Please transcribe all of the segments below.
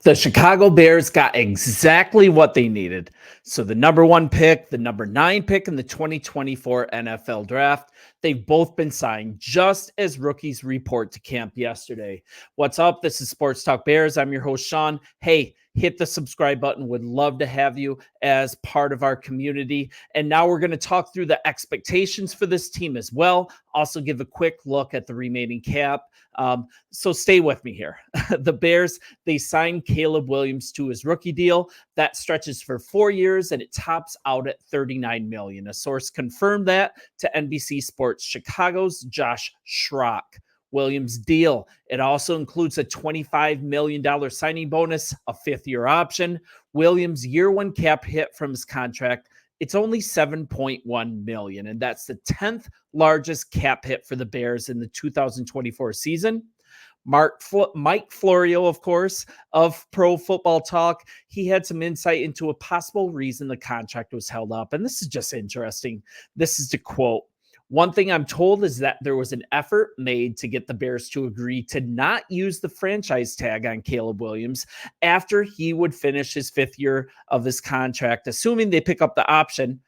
The Chicago Bears got exactly what they needed. So the number one pick, the number 9 pick in the 2024 NFL draft, they've both been signed just as rookies report to camp yesterday. What's up? This is Sports Talk Bears. I'm your host, Sean. Hey, hit the subscribe button. Would love to have you as part of our community. And now we're going to talk through the expectations for this team as well. Also give a quick look at the remaining cap. So stay with me here. The Bears, they signed Caleb Williams to his rookie deal. That stretches for 4 years and it tops out at $39 million. A source confirmed that to NBC Sports Chicago's Josh Schrock. Williams' deal. It also includes a $25 million signing bonus, a 5th-year option. Williams' year one cap hit from his contract, it's only $7.1 million, and that's the 10th largest cap hit for the Bears in the 2024 season. Mike Florio, of course, of Pro Football Talk, he had some insight into a possible reason the contract was held up, and this is just interesting. This is to quote, "One thing I'm told is that there was an effort made to get the Bears to agree to not use the franchise tag on Caleb Williams after he would finish his 5th year of his contract, assuming they pick up the option.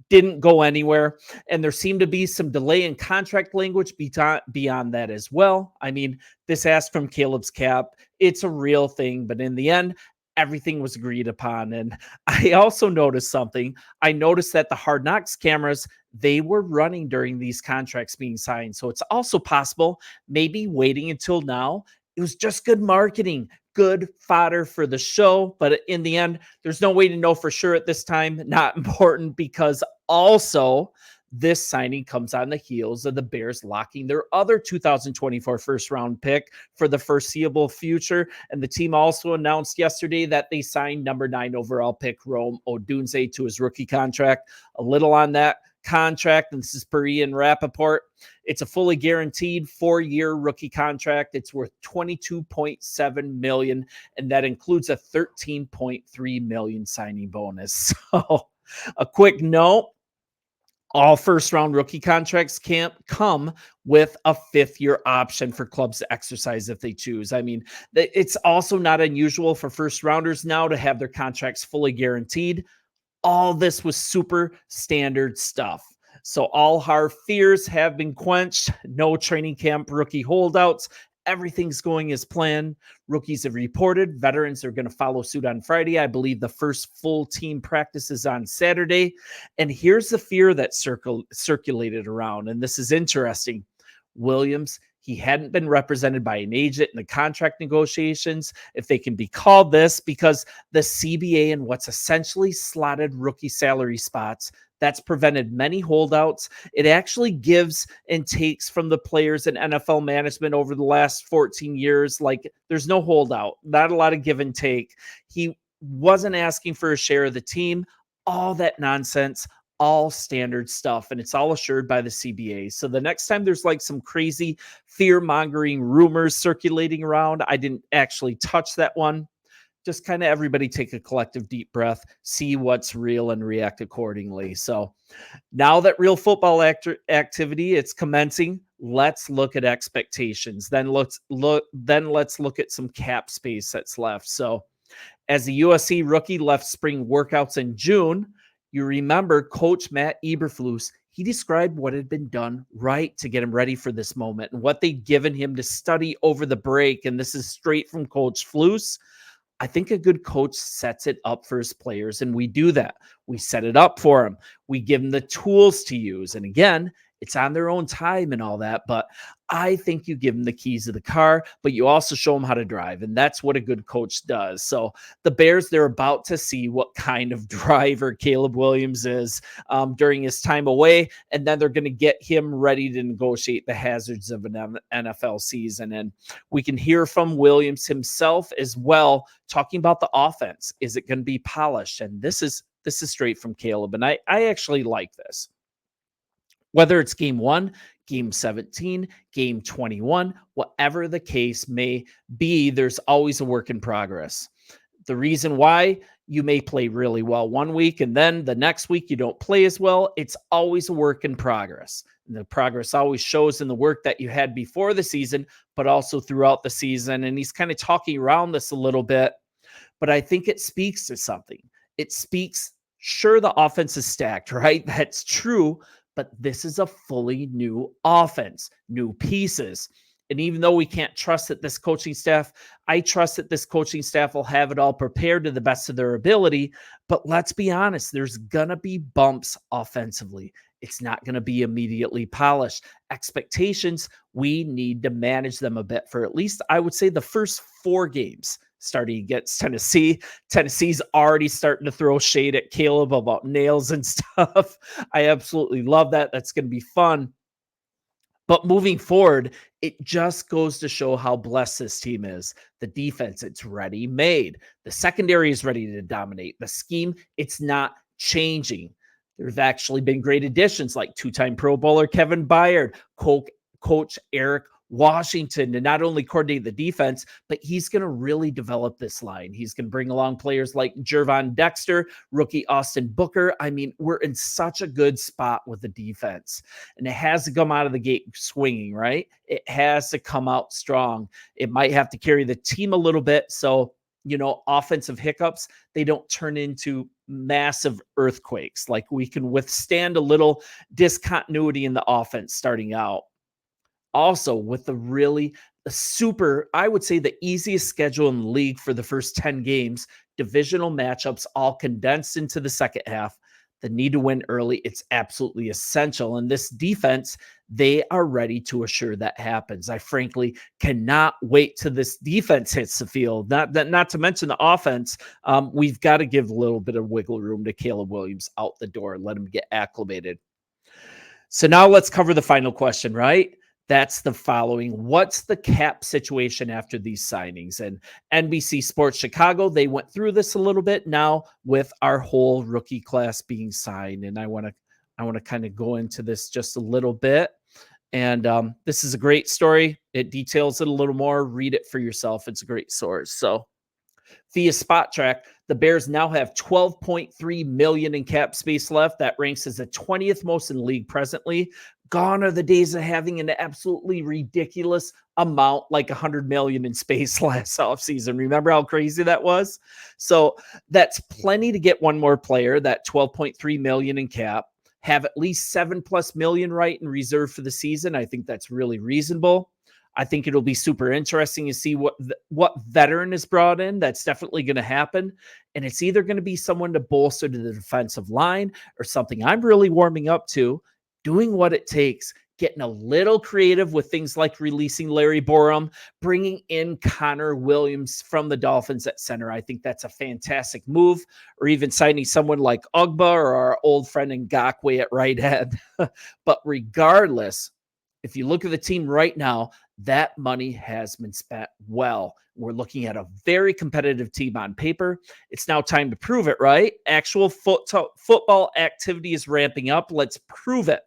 Didn't go anywhere. And there seemed to be some delay in contract language beyond that as well. I mean, this ask from Caleb's cap, it's a real thing, but in the end, everything was agreed upon." And I also noticed something. I noticed that the Hard Knocks cameras, they were running during these contracts being signed. So it's also possible maybe waiting until now. It was just good marketing, good fodder for the show. But in the end, there's no way to know for sure at this time. Not important, because also this signing comes on the heels of the Bears locking their other 2024 first-round pick for the foreseeable future. And the team also announced yesterday that they signed number 9 overall pick Rome Odunze to his rookie contract. A little on that contract, and this is per Ian Rappaport. It's a fully guaranteed 4-year rookie contract. It's worth $22.7 million, and that includes a $13.3 million signing bonus. So a quick note, all first-round rookie contracts can't come with a 5th-year option for clubs to exercise if they choose. I mean, it's also not unusual for first-rounders now to have their contracts fully guaranteed. All this was super standard stuff. So all our fears have been quenched. No training camp rookie holdouts. Everything's going as planned. Rookies have reported. Veterans are going to follow suit on Friday. I believe the first full team practice is on Saturday. And here's the fear that circulated around, and this is interesting. Williams, he hadn't been represented by an agent in the contract negotiations, if they can be called this, because the CBA and what's essentially slotted rookie salary spots, that's prevented many holdouts. It actually gives and takes from the players and NFL management over the last 14 years. Like, there's no holdout, not a lot of give and take. He wasn't asking for a share of the team, all that nonsense, all standard stuff, and it's all assured by the CBA. So the next time there's like some crazy fear-mongering rumors circulating around, I didn't actually touch that one. Just kind of everybody take a collective deep breath, see what's real, and react accordingly. So now that real football activity, it's commencing, let's look at expectations. Then let's look at some cap space that's left. So as the USC rookie left spring workouts in June, you remember Coach Matt Eberflus, he described what had been done right to get him ready for this moment and what they'd given him to study over the break. And this is straight from Coach Flus. I think a good coach sets it up for his players, and we do that. We set it up for them. We give them the tools to use. And again, it's on their own time and all that, but I think you give them the keys of the car, but you also show them how to drive, and that's what a good coach does. So the Bears, they're about to see what kind of driver Caleb Williams is during his time away, and then they're going to get him ready to negotiate the hazards of an NFL season. And we can hear from Williams himself as well, talking about the offense. Is it going to be polished? And this is straight from Caleb, and I actually like this. Whether it's game 1, game 17, game 21, whatever the case may be, there's always a work in progress. The reason why you may play really well one week and then the next week you don't play as well, it's always a work in progress. And the progress always shows in the work that you had before the season, but also throughout the season. And he's kind of talking around this a little bit. but I think it speaks to something. It speaks, sure, the offense is stacked, right? That's true, but this is a fully new offense, new pieces. And even though we can't trust that this coaching staff, I trust that this coaching staff will have it all prepared to the best of their ability. But let's be honest, there's going to be bumps offensively. It's not going to be immediately polished. Expectations, we need to manage them a bit for at least, I would say, the first 4 games starting against Tennessee. Tennessee's already starting to throw shade at Caleb about nails and stuff. I absolutely love that. That's going to be fun. But moving forward, it just goes to show how blessed this team is. The defense, it's ready made. The secondary is ready to dominate. The scheme, it's not changing. There's actually been great additions like 2-time Pro Bowler Kevin Byard, Coach Eric Washington to not only coordinate the defense, but he's going to really develop this line. He's going to bring along players like Jervon Dexter, rookie Austin Booker. I mean, we're in such a good spot with the defense, and it has to come out of the gate swinging, right? It has to come out strong. It might have to carry the team a little bit. So, offensive hiccups, they don't turn into massive earthquakes. Like we can withstand a little discontinuity in the offense starting out. Also, with the super, I would say the easiest schedule in the league for the first 10 games, divisional matchups all condensed into the second half, the need to win early, it's absolutely essential. And this defense, they are ready to assure that happens. I frankly cannot wait till this defense hits the field. Not to mention the offense. We've got to give a little bit of wiggle room to Caleb Williams out the door and let him get acclimated. So now let's cover the final question, right? That's the following. What's the cap situation after these signings? And NBC Sports Chicago, they went through this a little bit now with our whole rookie class being signed. And I want to kind of go into this just a little bit. And this is a great story. It details it a little more. Read it for yourself. It's a great source. So via Spot Track, the Bears now have $12.3 million in cap space left. That ranks as the 20th most in the league presently. Gone are the days of having an absolutely ridiculous amount like $100 million in space last offseason. Remember how crazy that was? So that's plenty to get one more player, that $12.3 million in cap, have at least $7+ million right in reserve for the season. I think that's really reasonable. I think it'll be super interesting to see what veteran is brought in. That's definitely going to happen. And it's either going to be someone to bolster to the defensive line or something I'm really warming up to, doing what it takes, getting a little creative with things like releasing Larry Borum, bringing in Connor Williams from the Dolphins at center. I think that's a fantastic move, or even signing someone like Ugba or our old friend Ngakoue at right end. But regardless, if you look at the team right now, that money has been spent well. We're looking at a very competitive team on paper. It's now time to prove it, right? Actual football activity is ramping up. Let's prove it.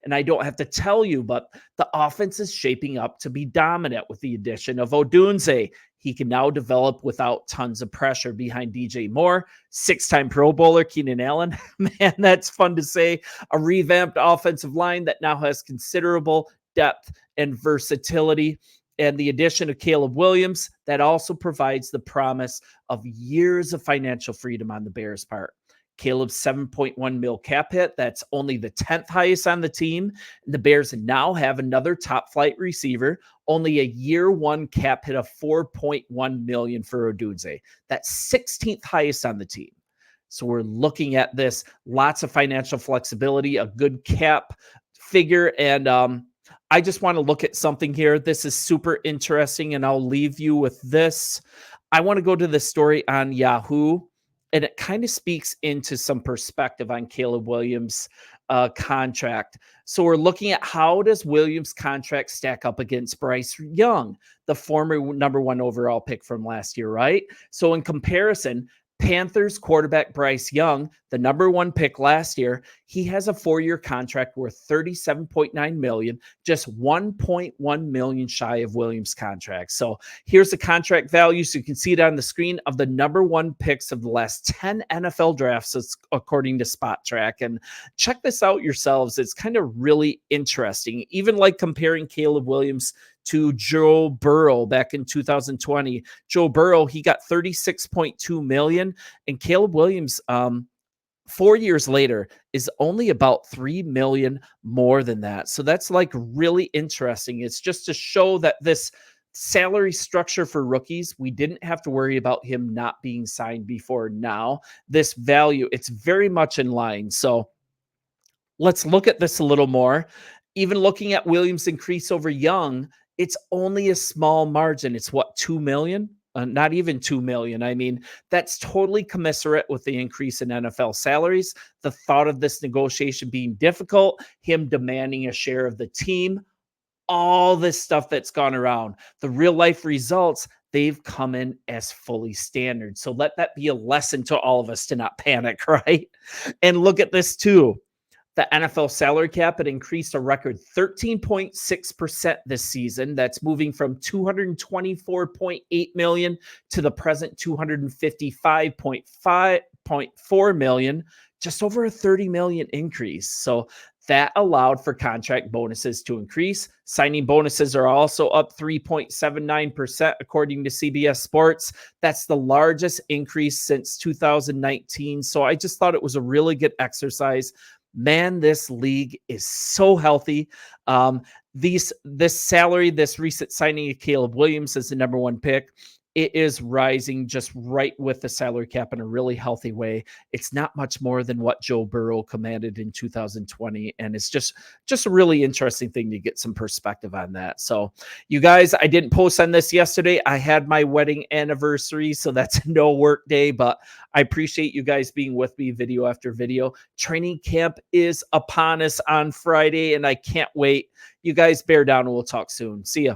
And I don't have to tell you, but the offense is shaping up to be dominant with the addition of Odunze. He can now develop without tons of pressure behind DJ Moore, 6-time Pro Bowler Keenan Allen. Man, that's fun to say. A revamped offensive line that now has considerable depth and versatility. And the addition of Caleb Williams, that also provides the promise of years of financial freedom on the Bears' part. Caleb's $7.1 million cap hit, that's only the 10th highest on the team. The Bears now have another top flight receiver, only a year one cap hit of $4.1 million for Odunze. That's 16th highest on the team. So we're looking at this, lots of financial flexibility, a good cap figure. And I just want to look at something here. This is super interesting, and I'll leave you with this. I want to go to the story on Yahoo, and it kind of speaks into some perspective on Caleb Williams' contract. So we're looking at how does Williams' contract stack up against Bryce Young, the former number 1 overall pick from last year, right? So in comparison, Panthers quarterback Bryce Young, the number 1 pick last year, he has a 4-year contract worth $37.9 million, just $1.1 million shy of Williams' contract. So here's the contract value. So you can see it on the screen of the number 1 picks of the last 10 NFL drafts, according to Spot Track. And check this out yourselves. It's kind of really interesting. Even like comparing Caleb Williams to Joe Burrow back in 2020. Joe Burrow, he got 36.2 million, and Caleb Williams, 4 years later, is only about 3 million more than that. So that's like really interesting. It's just to show that this salary structure for rookies, we didn't have to worry about him not being signed before. Now this value, it's very much in line. So let's look at this a little more. Even looking at Williams' increase over Young, it's only a small margin. It's what, 2 million? Not even 2 million. I mean, that's totally commensurate with the increase in NFL salaries. The thought of this negotiation being difficult, him demanding a share of the team, all this stuff that's gone around. The real life results, they've come in as fully standard. So let that be a lesson to all of us to not panic, right? And look at this too. The NFL salary cap had increased a record 13.6% this season. That's moving from 224.8 million to the present 255.4 million, just over a 30 million increase. So that allowed for contract bonuses to increase. Signing bonuses are also up 3.79%, according to CBS Sports. That's the largest increase since 2019. So I just thought it was a really good exercise. Man, this league is so healthy. This salary, this recent signing of Caleb Williams as the number one pick, it is rising just right with the salary cap in a really healthy way. It's not much more than what Joe Burrow commanded in 2020. And it's just a really interesting thing to get some perspective on that. So you guys, I didn't post on this yesterday. I had my wedding anniversary, so that's no work day, but I appreciate you guys being with me video after video. Training camp is upon us on Friday, and I can't wait. You guys bear down and we'll talk soon. See ya.